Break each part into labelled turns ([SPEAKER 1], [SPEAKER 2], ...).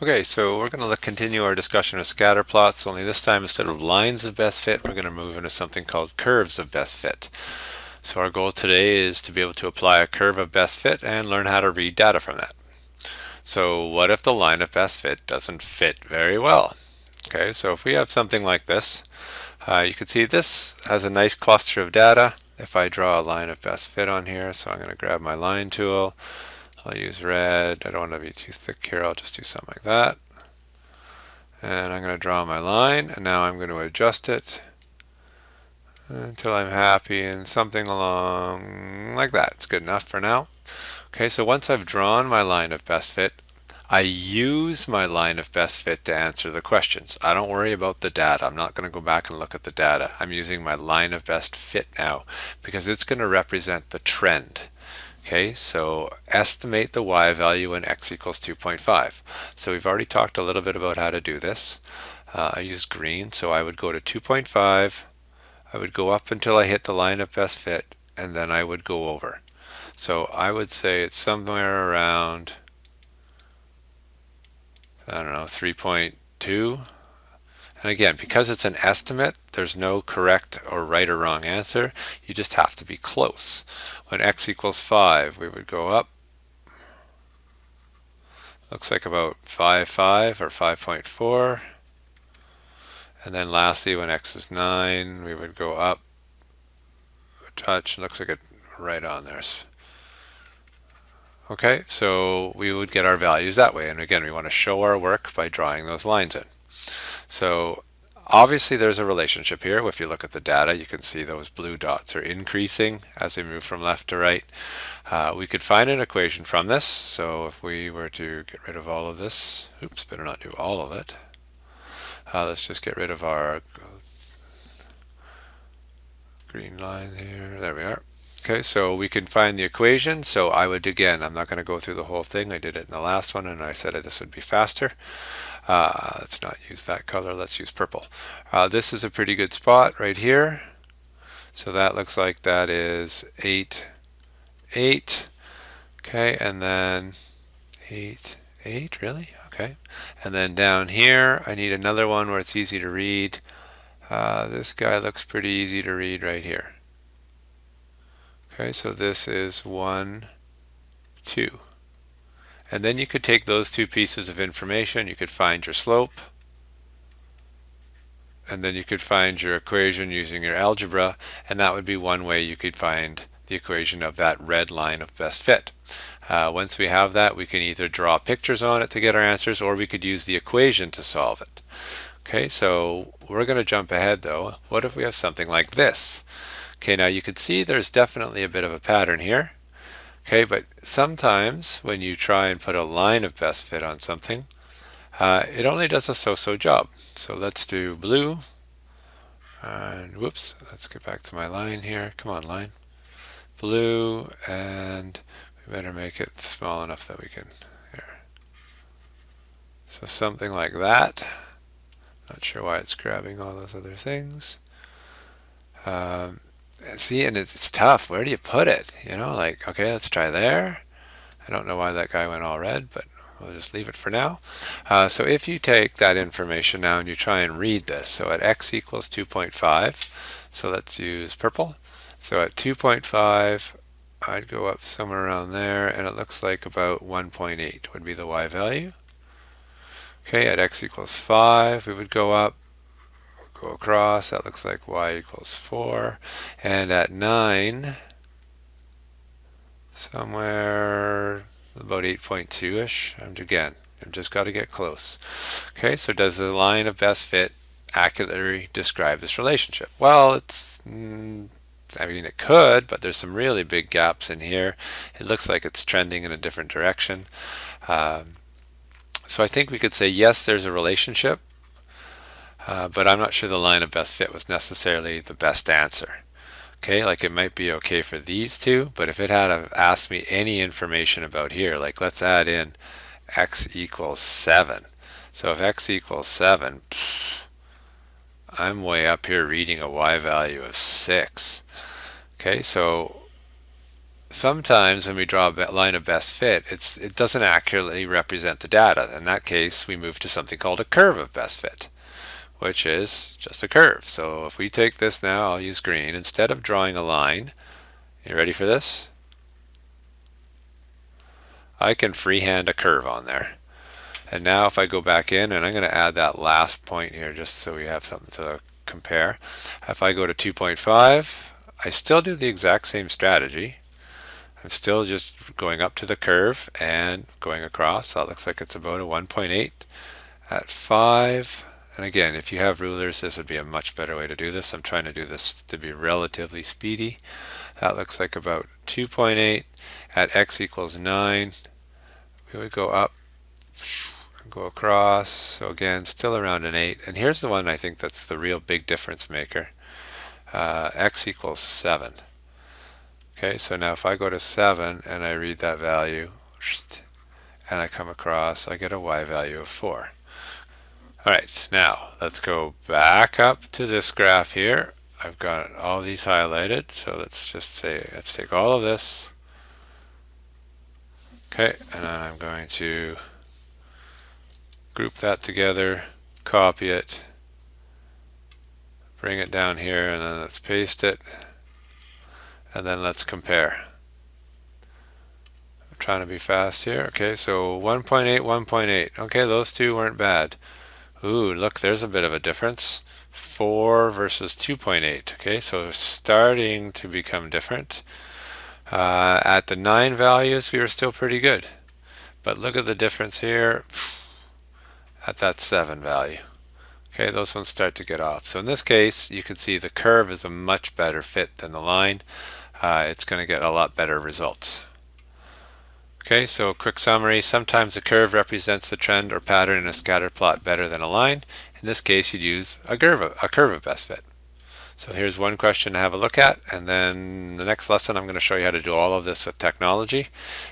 [SPEAKER 1] Okay, so we're going to continue our discussion of scatter plots, only this time instead of lines of best fit, we're going to move into something called curves of best fit. So our goal today is to be able to apply a curve of best fit and learn how to read data from that. So what if the line of best fit doesn't fit very well? Okay, so if we have something like this, you can see this has a nice cluster of data. If I draw a line of best fit on here, so I'm going to grab my line tool. I'll use red. I don't want to be too thick here. I'll just do something like that. And I'm going to draw my line, and now I'm going to adjust it until I'm happy, and something along like that. It's good enough for now. Okay, so once I've drawn my line of best fit, I use my line of best fit to answer the questions. I don't worry about the data. I'm not going to go back and look at the data. I'm using my line of best fit now because it's going to represent the trend. Okay, so estimate the y value when x equals 2.5. So we've already talked a little bit about how to do this. I use green, so I would go to 2.5. I would go up until I hit the line of best fit, and then I would go over. So I would say it's somewhere around, I don't know, 3.2. And again, because it's an estimate, there's no correct or right or wrong answer. You just have to be close. When x equals 5, we would go up. Looks like about 5.5 or 5.4. And then lastly, when x is 9, we would go up a touch. Looks like it right on there. Okay, so we would get our values that way. And again, we want to show our work by drawing those lines in. So obviously there's a relationship here. If you look at the data, you can see those blue dots are increasing as we move from left to right. We could find an equation from this. So if we were to get rid of all of this, oops, better not do all of it. Let's just get rid of our green line here. There we are. Okay, so we can find the equation. So I would, again, I'm not going to go through the whole thing. I did it in the last one, and I said this would be faster. Let's not use that color. Let's use purple. This is a pretty good spot right here. So that looks like that is 8, 8. Okay, and then 8, 8, really? Okay. And then down here, I need another one where it's easy to read. This guy looks pretty easy to read right here. Okay, so this is 1, 2. And then you could take those two pieces of information, you could find your slope, and then you could find your equation using your algebra, and that would be one way you could find the equation of that red line of best fit. Once we have that, we can either draw pictures on it to get our answers, or we could use the equation to solve it. Okay, so we're going to jump ahead though. What if we have something like this? Okay, now you can see there's definitely a bit of a pattern here. Okay, but sometimes when you try and put a line of best fit on something, it only does a so-so job. So let's do blue. And whoops, let's get back to my line here. Come on, line. Blue, and we better make it small enough that we can, here. So something like that. Not sure why it's grabbing all those other things. See, and it's tough. Where do you put it? You know, like, okay, let's try there. I don't know why that guy went all red, but we'll just leave it for now. So if you take that information now and you try and read this, so at x equals 2.5, so let's use purple. So at 2.5, I'd go up somewhere around there, and it looks like about 1.8 would be the y value. Okay, at x equals 5, we would go up, go across, that looks like y equals 4. And at 9, somewhere about 8.2-ish. Again, I've just got to get close. Okay, so does the line of best fit accurately describe this relationship? Well, I mean, it could, but there's some really big gaps in here. It looks like it's trending in a different direction. So I think we could say, yes, there's a relationship, but I'm not sure the line of best fit was necessarily the best answer. Okay, like it might be okay for these two, but if it had asked me any information about here, like let's add in x equals 7. So if x equals 7, I'm way up here reading a y value of 6. Okay, so sometimes when we draw a line of best fit, it doesn't accurately represent the data. In that case, we move to something called a curve of best fit, which is just a curve. So if we take this now, I'll use green. Instead of drawing a line, you ready for this? I can freehand a curve on there. And now if I go back in, and I'm going to add that last point here just so we have something to compare. If I go to 2.5, I still do the exact same strategy. I'm still just going up to the curve and going across. So it looks like it's about a 1.8 at 5. And again, if you have rulers, this would be a much better way to do this. I'm trying to do this to be relatively speedy. That looks like about 2.8 at x equals 9. We would go up, go across. So again, still around an 8. And here's the one I think that's the real big difference maker. X equals 7. Okay, so now if I go to 7 and I read that value and I come across, I get a y value of 4. Alright, now let's go back up to this graph here. I've got all these highlighted, so let's just say, let's take all of this. Okay, and then I'm going to group that together, copy it, bring it down here, and then let's paste it. And then let's compare. I'm trying to be fast here. Okay, so 1.8, 1.8. Okay, those two weren't bad. Ooh, look, there's a bit of a difference. 4 versus 2.8. Okay, so starting to become different. At the 9 values, we were still pretty good. But look at the difference here at that 7 value. Okay, those ones start to get off. So in this case, you can see the curve is a much better fit than the line. It's going to get a lot better results. Okay, so quick summary. Sometimes a curve represents the trend or pattern in a scatter plot better than a line. In this case, you'd use a curve of best fit. So here's one question to have a look at, and then the next lesson I'm going to show you how to do all of this with technology,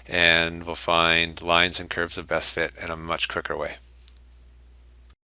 [SPEAKER 1] and we'll find lines and curves of best fit in a much quicker way.